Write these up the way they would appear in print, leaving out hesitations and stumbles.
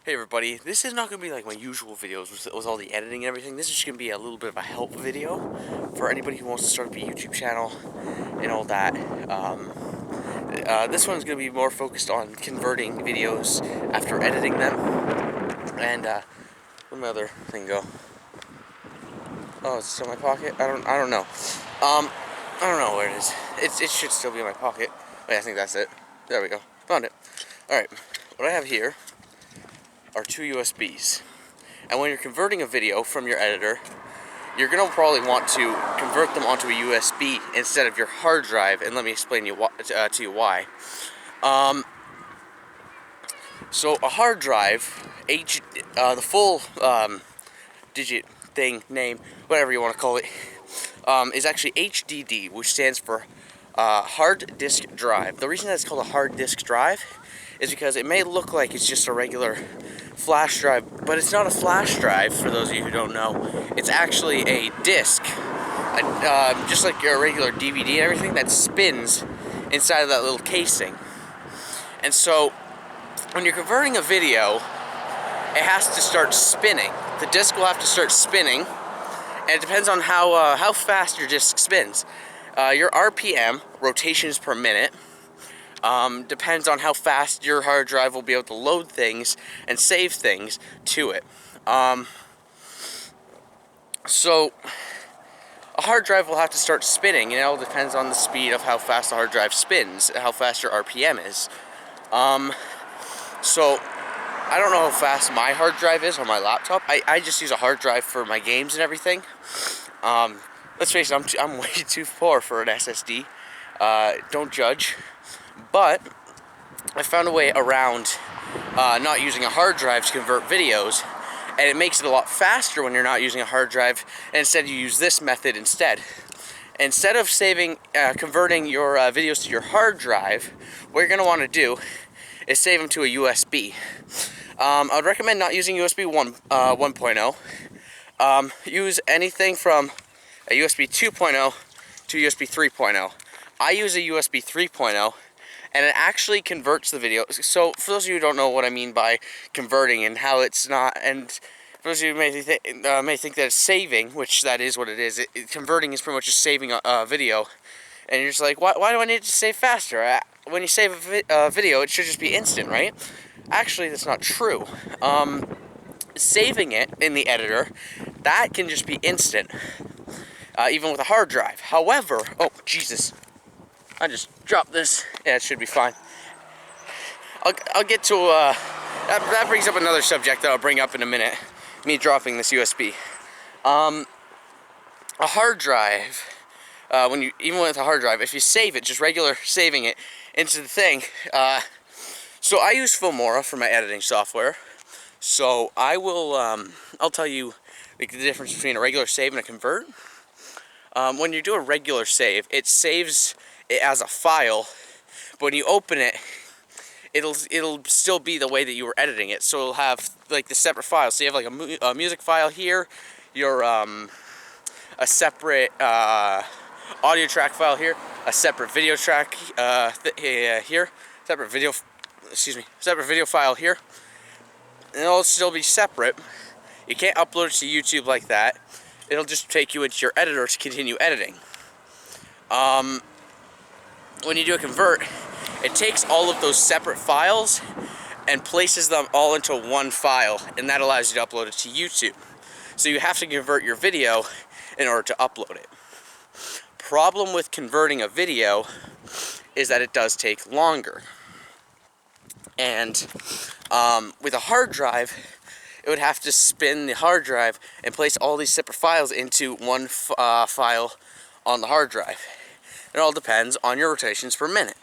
Hey everybody, this is not going to be like my usual videos with all the editing and everything. This is just going to be a little bit of a help video for anybody who wants to start up a YouTube channel and all that. This one's going to be more focused on converting videos after editing them. And where'd my other thing go? Oh, it's still in my pocket? I don't know. I don't know where it is. It should still be in my pocket. Wait, I think that's it. There we go. Found it. Alright, what I have here are two USBs. And when you're converting a video from your editor, you're going to probably want to convert them onto a USB instead of your hard drive, and let me explain to you why. So a hard drive, the full digit thing, name, whatever you want to call it, is actually HDD, which stands for hard disk drive. The reason that it's called a hard disk drive is because it may look like it's just a regular flash drive, but it's not a flash drive, for those of you who don't know. It's actually a disc, just like your regular DVD and everything, that spins inside of that little casing. And so, when you're converting a video, it has to start spinning. The disc will have to start spinning, and it depends on how fast your disc spins. Your RPM, rotations per minute, depends on how fast your hard drive will be able to load things and save things to it. So a hard drive will have to start spinning, and it all depends on the speed of how fast the hard drive spins, how fast your RPM is. So I don't know how fast my hard drive is on my laptop. I just use a hard drive for my games and everything. Let's face it, I'm way too poor for an SSD. Don't judge. But I found a way around not using a hard drive to convert videos, and it makes it a lot faster when you're not using a hard drive, and instead you use this method instead. Instead of converting your videos to your hard drive, what you're going to want to do is save them to a USB. I would recommend not using USB 1.0. Use anything from a USB 2.0 to USB 3.0. I use a USB 3.0, and it actually converts the video. So, for those of you who don't know what I mean by converting and how it's not, and for those of you who may think that it's saving, which that is what it is, converting is pretty much just saving a video, and you're just like, why do I need to save faster? When you save a video, it should just be instant, right? Actually, that's not true. Saving it in the editor, that can just be instant, even with a hard drive. However, oh, Jesus. I just dropped this. Yeah, it should be fine. I'll get to, that brings up another subject that I'll bring up in a minute. Me dropping this USB. A hard drive, even with a hard drive, if you save it, just regular saving it into the thing, so I use Filmora for my editing software. So I will, I'll tell you the difference between a regular save and a convert. When you do a regular save, it saves it as a file, but when you open it, it'll still be the way that you were editing it. So it'll have like the separate files. So you have like a music file here, your a separate audio track file here, a separate video track here, separate video file here, and it'll still be separate. You can't upload it to YouTube like that. It'll just take you into your editor to continue editing. When you do a convert, it takes all of those separate files and places them all into one file, and that allows you to upload it to YouTube. So you have to convert your video in order to upload it. Problem with converting a video is that it does take longer. And with a hard drive, it would have to spin the hard drive and place all these separate files into one file on the hard drive. It all depends on your rotations per minute.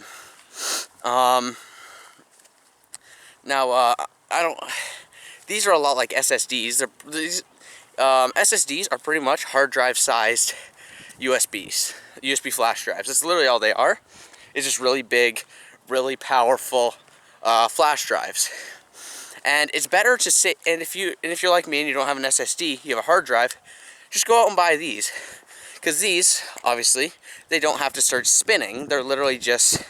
These are a lot like SSDs. SSDs are pretty much hard drive sized USB flash drives. That's literally all they are. It's just really big, really powerful flash drives. And it's better to sit, and if you're like me and you don't have an SSD, you have a hard drive, just go out and buy these. Because these, obviously, they don't have to start spinning. They're literally just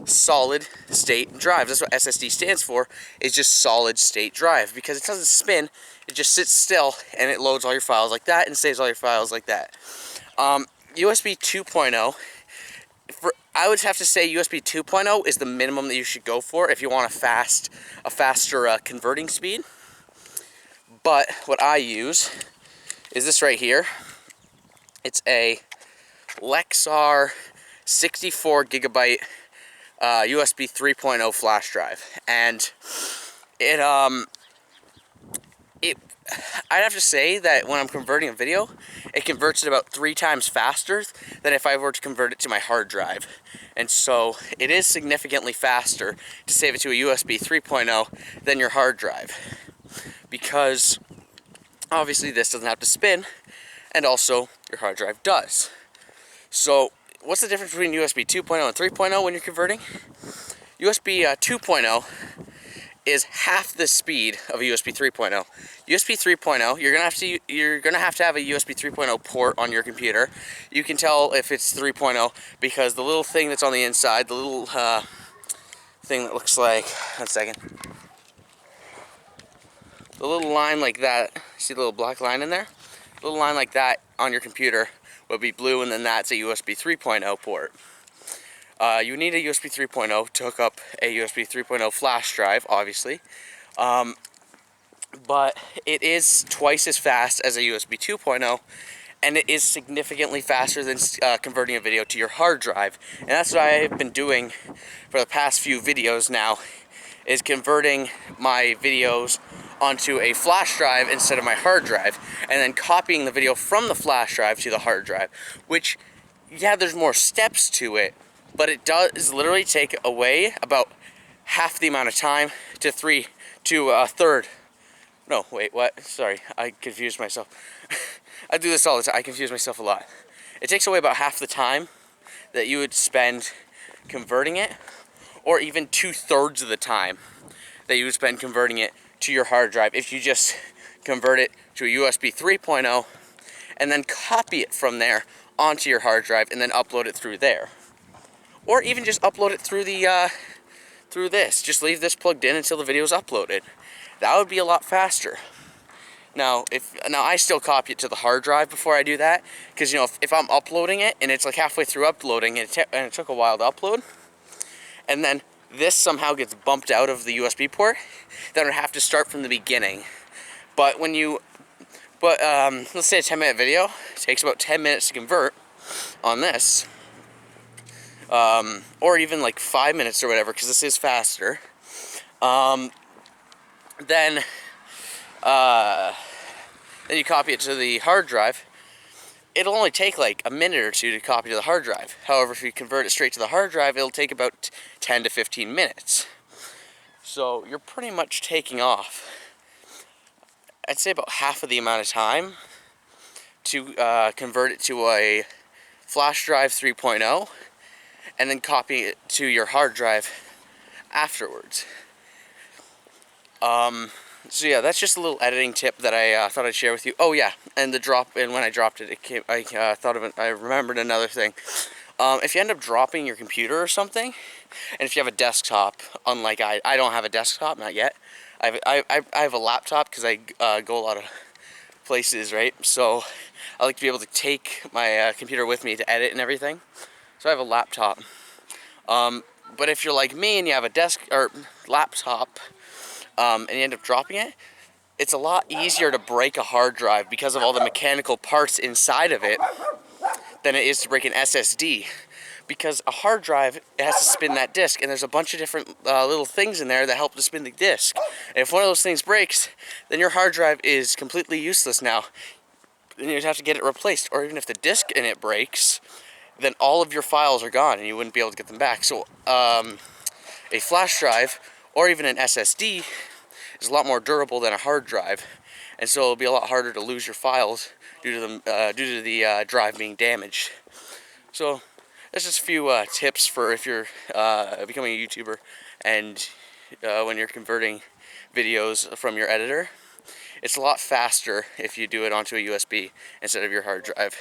solid state drives. That's what SSD stands for, is just solid state drive, because it doesn't spin, it just sits still and it loads all your files like that and saves all your files like that. USB 2.0, I would have to say USB 2.0 is the minimum that you should go for if you want a faster converting speed. But what I use is this right here. It's a Lexar 64 gigabyte USB 3.0 flash drive, and I'd have to say that when I'm converting a video, it converts it about 3 times faster than if I were to convert it to my hard drive. And so it is significantly faster to save it to a USB 3.0 than your hard drive, because obviously this doesn't have to spin, and also your hard drive does. So what's the difference between USB 2.0 and 3.0 when you're converting? USB 2.0 is half the speed of a USB 3.0. USB 3.0, you're gonna have to have a USB 3.0 port on your computer. You can tell if it's 3.0 because the little thing that's on the inside, the little thing that looks like, one second, the little line like that, see the little black line in there? A little line like that on your computer will be blue, and then that's a USB 3.0 port. You need a USB 3.0 to hook up a USB 3.0 flash drive, obviously. But it is twice as fast as a USB 2.0, and it is significantly faster than converting a video to your hard drive. And that's what I've been doing for the past few videos now, is converting my videos onto a flash drive instead of my hard drive, and then copying the video from the flash drive to the hard drive, which, yeah, there's more steps to it, but it does literally take away about half the amount of time to a third. No, wait, what? Sorry, I confused myself. I do this all the time. I confuse myself a lot. It takes away about half the time that you would spend converting it, or even 2/3 of the time that you would spend converting it to your hard drive if you just convert it to a USB 3.0 and then copy it from there onto your hard drive and then upload it through there. Or even just upload it through the through this. Just leave this plugged in until the video is uploaded. That would be a lot faster. Now, I still copy it to the hard drive before I do that, because, you know, if I'm uploading it and it's like halfway through uploading and it took a while to upload, and then this somehow gets bumped out of the USB port, then I'd have to start from the beginning. But let's say a 10-minute video, it takes about 10 minutes to convert on this, or even like 5 minutes or whatever, because this is faster. Then you copy it to the hard drive. It'll only take like a minute or two to copy to the hard drive. However, if you convert it straight to the hard drive, it'll take about 10 to 15 minutes. So you're pretty much taking off, I'd say, about half of the amount of time to convert it to a flash drive 3.0 and then copy it to your hard drive afterwards. So yeah, that's just a little editing tip that I thought I'd share with you. Oh yeah, and when I dropped it, I remembered another thing. If you end up dropping your computer or something, and if you have a desktop, unlike I don't have a desktop, not yet. I have a laptop because I go a lot of places, right? So I like to be able to take my computer with me to edit and everything. So I have a laptop. But if you're like me and you have a laptop, and you end up dropping it, it's a lot easier to break a hard drive because of all the mechanical parts inside of it than it is to break an SSD. Because a hard drive, it has to spin that disk, and there's a bunch of different little things in there that help to spin the disk. And if one of those things breaks, then your hard drive is completely useless now. Then you'd have to get it replaced. Or even if the disk in it breaks, then all of your files are gone and you wouldn't be able to get them back. So a flash drive, or even an SSD, is a lot more durable than a hard drive, and so it'll be a lot harder to lose your files due to the drive being damaged. So that's just a few tips for if you're becoming a YouTuber and when you're converting videos from your editor. It's a lot faster if you do it onto a USB instead of your hard drive.